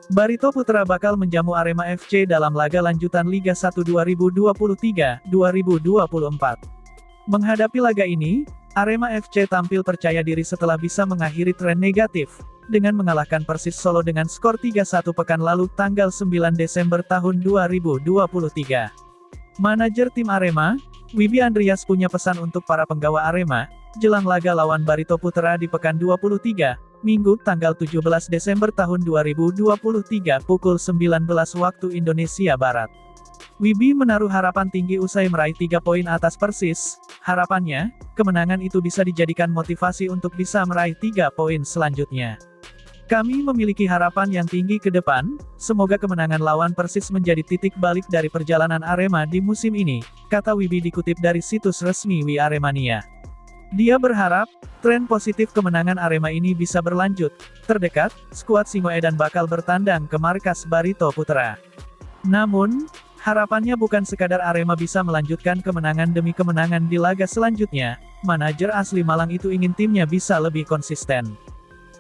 Barito Putra bakal menjamu Arema FC dalam laga lanjutan Liga 1 2023-2024. Menghadapi laga ini, Arema FC tampil percaya diri setelah bisa mengakhiri tren negatif, dengan mengalahkan Persis Solo dengan skor 3-1 pekan lalu tanggal 9 Desember tahun 2023. Manajer tim Arema, Wibi Andrias punya pesan untuk para penggawa Arema, jelang laga lawan Barito Putra di pekan 23, Minggu tanggal 17 Desember tahun 2023 pukul 19 waktu Indonesia Barat. Wibi menaruh harapan tinggi usai meraih 3 poin atas Persis. Harapannya, kemenangan itu bisa dijadikan motivasi untuk bisa meraih 3 poin selanjutnya. Kami memiliki harapan yang tinggi ke depan, semoga kemenangan lawan Persis menjadi titik balik dari perjalanan Arema di musim ini, kata Wibi dikutip dari situs resmi Wi Aremania. Dia berharap, tren positif kemenangan Arema ini bisa berlanjut. Terdekat, skuad Singoedan bakal bertandang ke markas Barito Putra. Namun, harapannya bukan sekadar Arema bisa melanjutkan kemenangan demi kemenangan di laga selanjutnya, manajer asli Malang itu ingin timnya bisa lebih konsisten.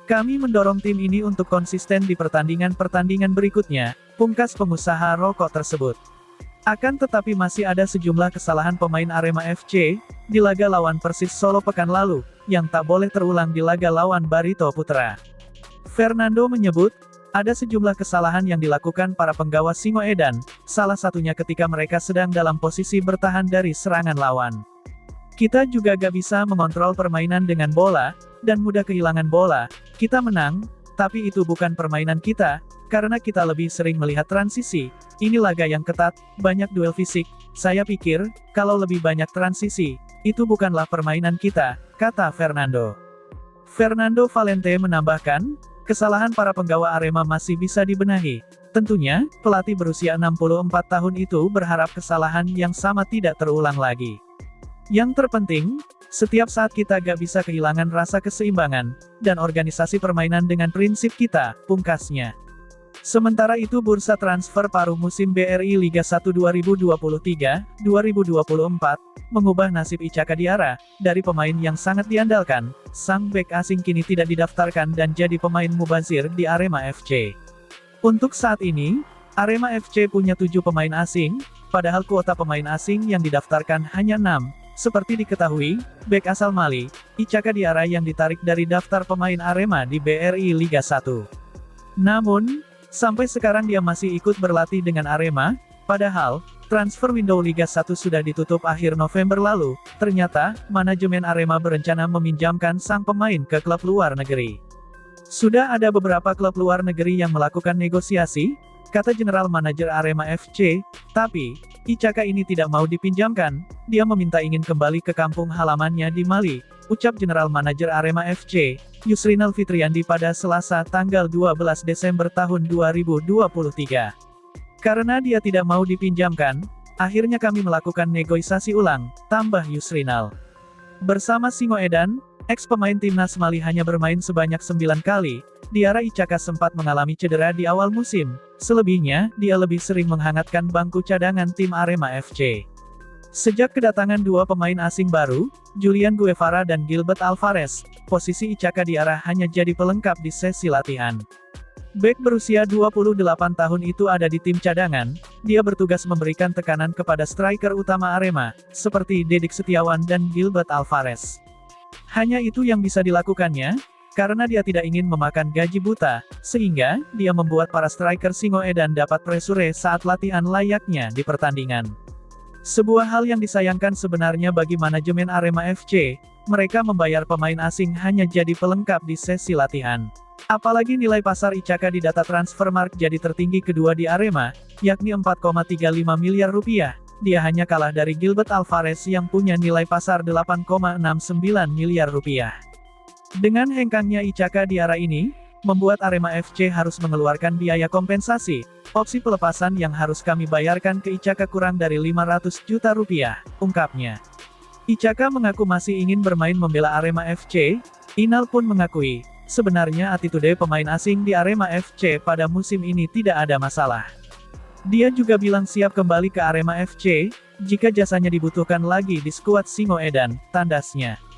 Kami mendorong tim ini untuk konsisten di pertandingan-pertandingan berikutnya, pungkas pengusaha rokok tersebut. Akan tetapi masih ada sejumlah kesalahan pemain Arema FC, di laga lawan Persis Solo pekan lalu, yang tak boleh terulang di laga lawan Barito Putra. Fernando menyebut, ada sejumlah kesalahan yang dilakukan para penggawa Singoedan, salah satunya ketika mereka sedang dalam posisi bertahan dari serangan lawan. Kita juga gak bisa mengontrol permainan dengan bola, dan mudah kehilangan bola. Kita menang, tapi itu bukan permainan kita, karena kita lebih sering melihat transisi. Ini laga yang ketat, banyak duel fisik. Saya pikir, kalau lebih banyak transisi, itu bukanlah permainan kita, kata Fernando. Fernando Valente menambahkan, kesalahan para penggawa Arema masih bisa dibenahi. Tentunya, pelatih berusia 64 tahun itu berharap kesalahan yang sama tidak terulang lagi. Yang terpenting, setiap saat kita gak bisa kehilangan rasa keseimbangan, dan organisasi permainan dengan prinsip kita, pungkasnya. Sementara itu bursa transfer paruh musim BRI Liga 1 2023-2024, mengubah nasib Ichaka Diarra, dari pemain yang sangat diandalkan, sang bek asing kini tidak didaftarkan dan jadi pemain mubazir di Arema FC. Untuk saat ini, Arema FC punya 7 pemain asing, padahal kuota pemain asing yang didaftarkan hanya 6. Seperti diketahui, bek asal Mali, Ichaka Diarra yang ditarik dari daftar pemain Arema di BRI Liga 1. Namun, sampai sekarang dia masih ikut berlatih dengan Arema, padahal, transfer window Liga 1 sudah ditutup akhir November lalu. Ternyata, manajemen Arema berencana meminjamkan sang pemain ke klub luar negeri. Sudah ada beberapa klub luar negeri yang melakukan negosiasi, kata General Manager Arema FC, tapi, Ichaka ini tidak mau dipinjamkan, dia meminta ingin kembali ke kampung halamannya di Mali, ucap General Manager Arema FC, Yusrinal Fitriandi pada Selasa tanggal 12 Desember tahun 2023. Karena dia tidak mau dipinjamkan, akhirnya kami melakukan negosiasi ulang, tambah Yusrinal. Bersama Singoedan, ex-pemain timnas Mali hanya bermain sebanyak 9 kali, Diarra Ichaka sempat mengalami cedera di awal musim, selebihnya, dia lebih sering menghangatkan bangku cadangan tim Arema FC. Sejak kedatangan 2 pemain asing baru, Julian Guevara dan Gilbert Alvarez, posisi Ichaka Diarra hanya jadi pelengkap di sesi latihan. Bek berusia 28 tahun itu ada di tim cadangan, dia bertugas memberikan tekanan kepada striker utama Arema, seperti Dedik Setiawan dan Gilbert Alvarez. Hanya itu yang bisa dilakukannya, karena dia tidak ingin memakan gaji buta, sehingga, dia membuat para striker Singoedan dapat pressure saat latihan layaknya di pertandingan. Sebuah hal yang disayangkan sebenarnya bagi manajemen Arema FC, mereka membayar pemain asing hanya jadi pelengkap di sesi latihan. Apalagi nilai pasar Ichaka di data Transfermarkt jadi tertinggi kedua di Arema, yakni 4,35 miliar rupiah. Dia hanya kalah dari Gilbert Alvarez yang punya nilai pasar 8,69 miliar rupiah. Dengan hengkangnya Ichaka Diarra ini, membuat Arema FC harus mengeluarkan biaya kompensasi. Opsi pelepasan yang harus kami bayarkan ke Ichaka kurang dari 500 juta rupiah, ungkapnya. Ichaka mengaku masih ingin bermain membela Arema FC. Inal pun mengakui, sebenarnya attitude pemain asing di Arema FC pada musim ini tidak ada masalah. Dia juga bilang siap kembali ke Arema FC, jika jasanya dibutuhkan lagi di skuad Singoedan, tandasnya.